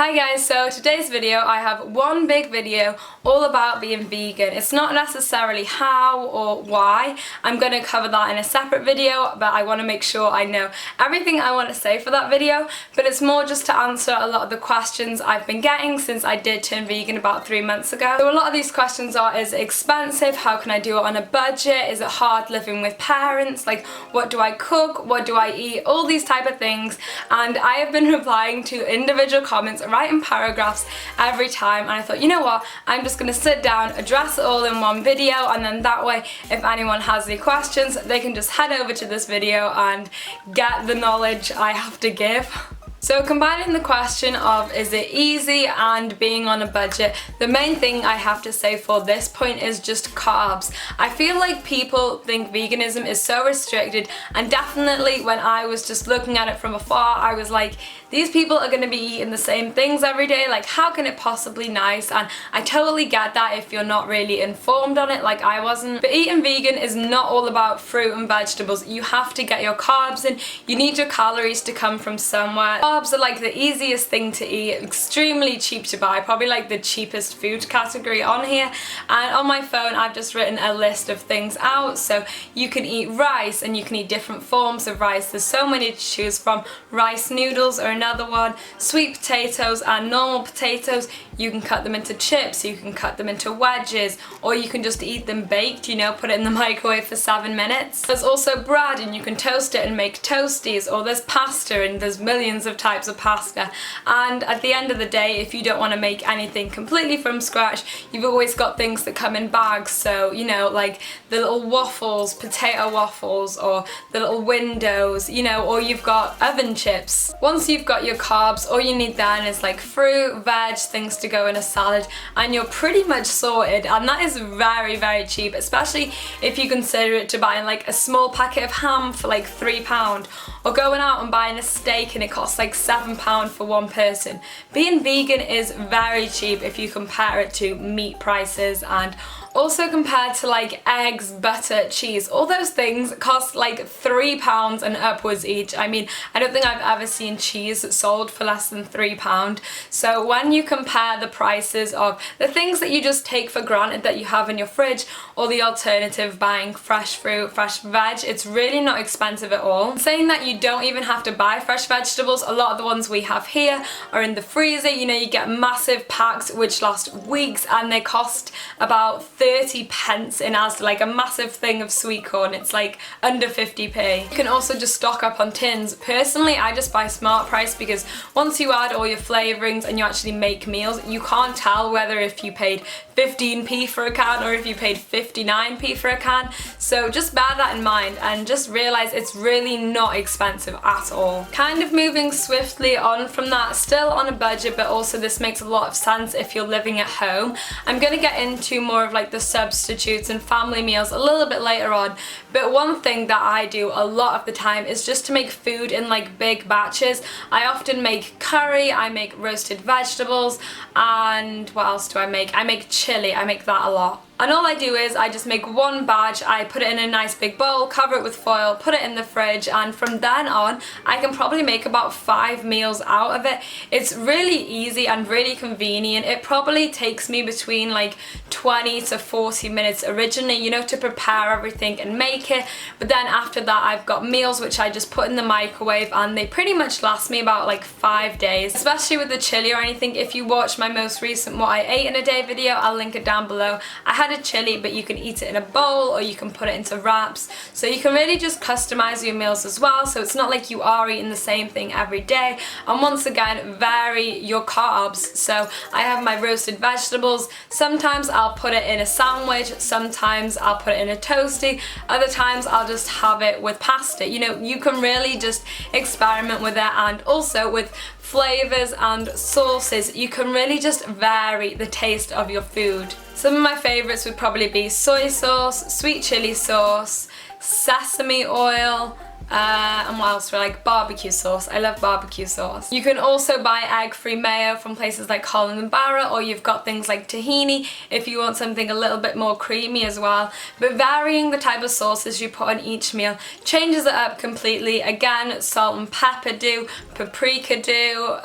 Hi guys, so today's video I have one big video all about being vegan. It's not necessarily how or why. I'm going to cover that in a separate video, but I want to make sure I know everything I want to say for that video. But it's more just to answer a lot of the questions I've been getting since I did turn vegan about 3 months ago. So a lot of these questions are, is it expensive? How can I do it on a budget? Is it hard living with parents? Like, what do I cook? What do I eat? All these type of things. And I have been replying to individual comments, writing paragraphs every time, and I thought, you know what, I'm just going to sit down, address it all in one video, and then that way if anyone has any questions they can just head over to this video and get the knowledge I have to give. So combining the question of is it easy and being on a budget, the main thing I have to say for this point is just carbs. I feel like people think veganism is so restricted, and definitely when I was just looking at it from afar I was like, these people are going to be eating the same things every day, like how can it possibly be nice? And I totally get that if you're not really informed on it like I wasn't. But eating vegan is not all about fruit and vegetables. You have to get your carbs in, you need your calories to come from somewhere. Carbs are like the easiest thing to eat, extremely cheap to buy, probably like the cheapest food category on here. And on my phone I've just written a list of things out, so you can eat rice and you can eat different forms of rice. There's so many to choose from. Rice noodles are another one, sweet potatoes and normal potatoes. You can cut them into chips, you can cut them into wedges, or you can just eat them baked, you know, put it in the microwave for 7 minutes. There's also bread and you can toast it and make toasties, or there's pasta and there's millions of types of pasta. And at the end of the day, if you don't want to make anything completely from scratch, you've always got things that come in bags. So, you know, like the little waffles, potato waffles, or the little windows, you know, or you've got oven chips. Once you've got your carbs, all you need then is like fruit, veg, things to go in a salad, and you're pretty much sorted. And that is very, very cheap, especially if you consider it to buying like a small packet of ham for like £3, or going out and buying a steak and it costs like £7 for one person. Being vegan is very cheap if you compare it to meat prices, and also compared to like eggs, butter, cheese. All those things cost like £3 and upwards each. I mean, I don't think I've ever seen cheese sold for less than £3. So when you compare the prices of the things that you just take for granted that you have in your fridge, or the alternative buying fresh fruit, fresh veg, it's really not expensive at all. Saying that you don't even have to buy fresh vegetables, a lot of the ones we have here are in the freezer. You know, you get massive packs which last weeks and they cost about 30 pence in Asda, like a massive thing of sweet corn. It's like under 50p. You can also just stock up on tins. Personally, I just buy Smart Price because once you add all your flavourings and you actually make meals, you can't tell whether if you paid 15p for a can or if you paid 59p for a can. So just bear that in mind and just realise it's really not expensive at all. Kind of moving swiftly on from that, still on a budget, but also this makes a lot of sense if you're living at home. I'm going to get into more of like the substitutes and family meals a little bit later on, but one thing that I do a lot of the time is just to make food in like big batches. I often make curry, I make roasted vegetables, and what else do I make? I make chili, I make that a lot. And all I do is I just make one batch, I put it in a nice big bowl, cover it with foil, put it in the fridge, and from then on I can probably make about 5 meals out of it. It's really easy and really convenient. It probably takes me between like 20 to 40 minutes originally, you know, to prepare everything and make it. But then after that I've got meals which I just put in the microwave and they pretty much last me about like 5 days. Especially with the chili or anything, if you watch my most recent what I ate in a day video, I'll link it down below. I had a chili, but you can eat it in a bowl or you can put it into wraps, so you can really just customize your meals as well, so it's not like you are eating the same thing every day. And once again, vary your carbs. So I have my roasted vegetables, sometimes I'll put it in a sandwich, sometimes I'll put it in a toasty, other times I'll just have it with pasta. You know, you can really just experiment with it, and also with flavors and sauces, you can really just vary the taste of your food. Some of my favorites would probably be soy sauce, sweet chili sauce, sesame oil, and what else? Like barbecue sauce. I love barbecue sauce. You can also buy egg-free mayo from places like Holland & Barrett, or you've got things like tahini if you want something a little bit more creamy as well. But varying the type of sauces you put on each meal changes it up completely. Again, salt and pepper do, paprika do,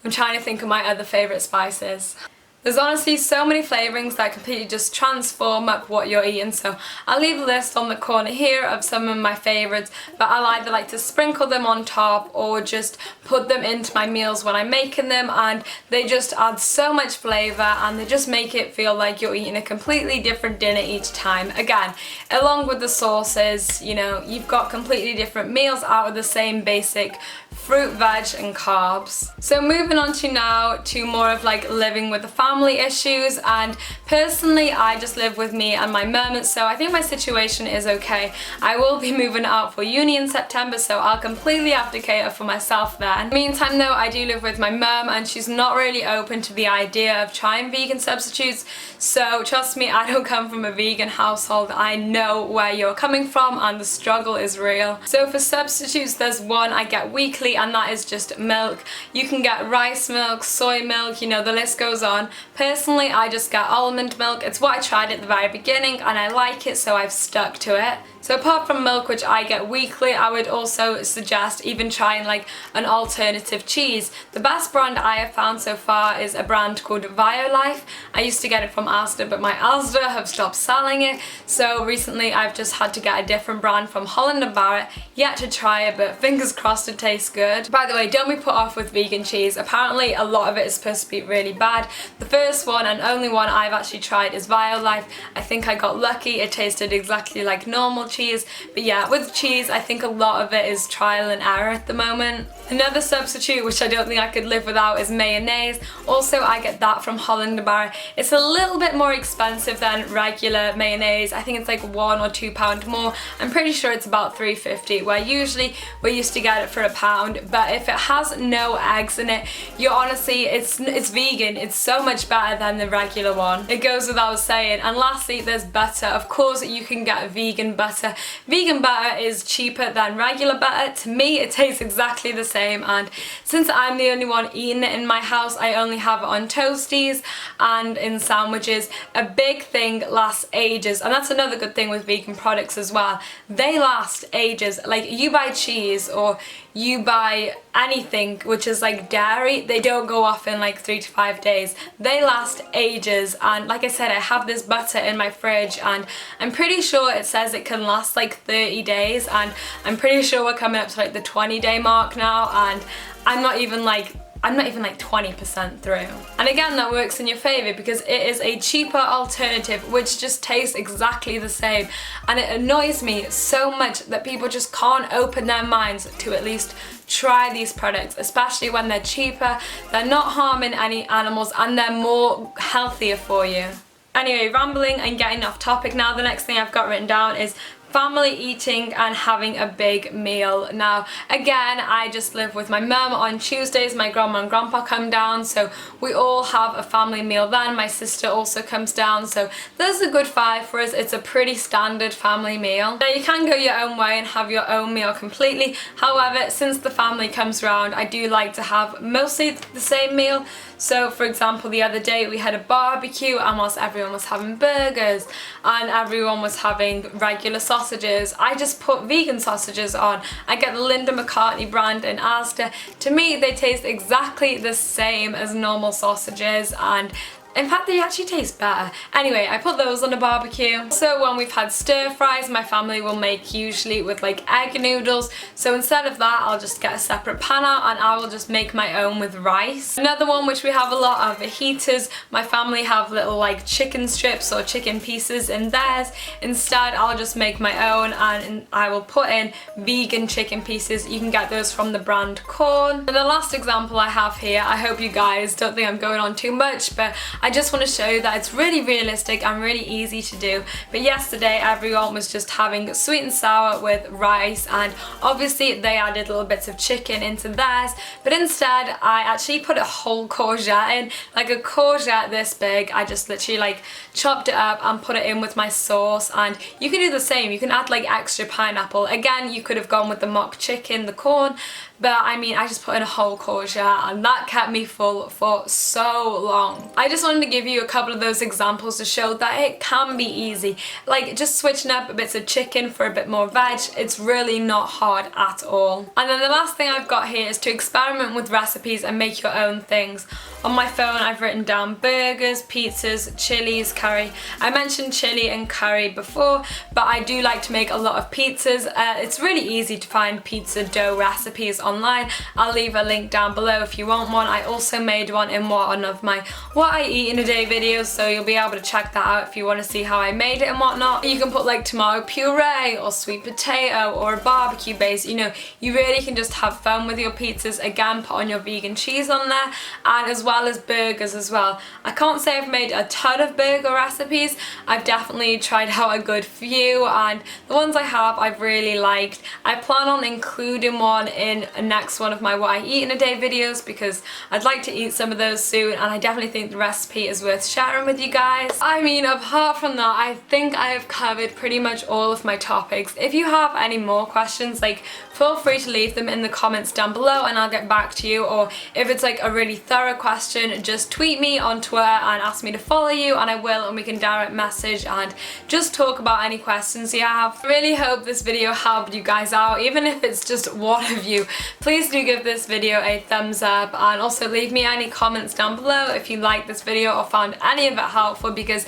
I'm trying to think of my other favourite spices. There's honestly so many flavourings that completely just transform up what you're eating, so I'll leave a list on the corner here of some of my favourites, but I'll either like to sprinkle them on top or just put them into my meals when I'm making them, and they just add so much flavour and they just make it feel like you're eating a completely different dinner each time. Again, along with the sauces, you know, you've got completely different meals out of the same basic fruit, veg and carbs. So moving on to now to more of like living with the family issues, and personally I just live with me and my mum, so I think my situation is okay. I will be moving out for uni in September, so I'll completely have to cater for myself there. In the meantime though, I do live with my mum and she's not really open to the idea of trying vegan substitutes, so trust me, I don't come from a vegan household. I know where you're coming from and the struggle is real. So for substitutes, there's one I get weekly, and that is just milk. You can get rice milk, soy milk, you know, the list goes on. Personally, I just get almond milk. It's what I tried at the very beginning and I like it, so I've stuck to it. So apart from milk, which I get weekly, I would also suggest even trying like an alternative cheese. The best brand I have found so far is a brand called Violife. I used to get it from Asda, but my Asda have stopped selling it, so recently I've just had to get a different brand from Holland & Barrett. Yet to try it, but fingers crossed it tastes good. By the way, don't be put off with vegan cheese. Apparently a lot of it is supposed to be really bad. The first one and only one I've actually tried is Violife. I think I got lucky, it tasted exactly like normal cheese, but yeah, with cheese I think a lot of it is trial and error at the moment. Another substitute which I don't think I could live without is mayonnaise. Also I get that from Holland & Barrett. It's a little bit more expensive than regular mayonnaise. I think it's like £1 or £2 more. I'm pretty sure it's about £3.50, where usually we used to get it for £1, but if it has no eggs in it, you're honestly, it's vegan. It's so much better than the regular one. It goes without saying. And lastly, there's butter. Of course you can get vegan butter. Vegan butter is cheaper than regular butter. To me it tastes exactly the same, and since I'm the only one eating it in my house, I only have it on toasties and in sandwiches. A big thing lasts ages, and that's another good thing with vegan products as well. They last ages. Like, you buy cheese or you buy anything which is like dairy, they don't go off in like 3 to 5 days. They last ages, and like I said, I have this butter in my fridge and I'm pretty sure it says it can last like 30 days, and I'm pretty sure we're coming up to like the 20-day mark now, and I'm not even like 20% through. And again, that works in your favour because it is a cheaper alternative which just tastes exactly the same, and it annoys me so much that people just can't open their minds to at least try these products, especially when they're cheaper, they're not harming any animals, and they're more healthier for you. Anyway, rambling and getting off topic now, the next thing I've got written down is family eating and having a big meal. Now again, I just live with my mum. On Tuesdays my grandma and grandpa come down, so we all have a family meal then. My sister also comes down, so there's a good 5 for us. It's a pretty standard family meal. Now you can go your own way and have your own meal completely. However, since the family comes round, I do like to have mostly the same meal. So for example, the other day we had a barbecue, and whilst everyone was having burgers and everyone was having regular sausages, I just put vegan sausages on. I get the Linda McCartney brand in Asda. To me they taste exactly the same as normal sausages, and in fact, they actually taste better. Anyway, I put those on a barbecue. So when we've had stir fries, my family will make usually with like egg noodles. So instead of that, I'll just get a separate pan out and I will just make my own with rice. Another one which we have a lot of fajitas. My family have little like chicken strips or chicken pieces in theirs. Instead, I'll just make my own, and I will put in vegan chicken pieces. You can get those from the brand Corn. And the last example I have here, I hope you guys don't think I'm going on too much, but I just want to show you that it's really realistic and really easy to do. But yesterday everyone was just having sweet and sour with rice, and obviously they added little bits of chicken into theirs, but instead I actually put a whole courgette in, like a courgette this big. I just literally like chopped it up and put it in with my sauce, and you can do the same. You can add like extra pineapple. Again, you could have gone with the mock chicken, the corn, but I mean, I just put in a whole courgette and that kept me full for so long. I just want wanted to give you a couple of those examples to show that it can be easy. Like just switching up bits of chicken for a bit more veg, it's really not hard at all. And then the last thing I've got here is to experiment with recipes and make your own things. On my phone I've written down burgers, pizzas, chilies, curry. I mentioned chili and curry before, but I do like to make a lot of pizzas. It's really easy to find pizza dough recipes online. I'll leave a link down below if you want one. I also made one in one of my what I eat in a day videos, so you'll be able to check that out if you want to see how I made it and whatnot. You can put like tomato puree or sweet potato or a barbecue base. You know, you really can just have fun with your pizzas. Again, put on your vegan cheese on there, and as well as burgers as well. I can't say I've made a ton of burger recipes. I've definitely tried out a good few, and the ones I have I've really liked. I plan on including one in the next one of my what I eat in a day videos because I'd like to eat some of those soon, and I definitely think the recipe is worth sharing with you guys. I mean, apart from that, I think I have covered pretty much all of my topics. If you have any more questions, like, feel free to leave them in the comments down below and I'll get back to you, or if it's like a really thorough question, just tweet me on Twitter and ask me to follow you, and I will, and we can direct message and just talk about any questions you have. I really hope this video helped you guys out, even if it's just one of you. Please do give this video a thumbs up, and also leave me any comments down below if you liked this video or found any of it helpful, because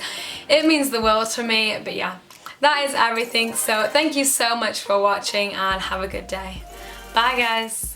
it means the world to me. But yeah, that is everything, so thank you so much for watching and have a good day. Bye guys.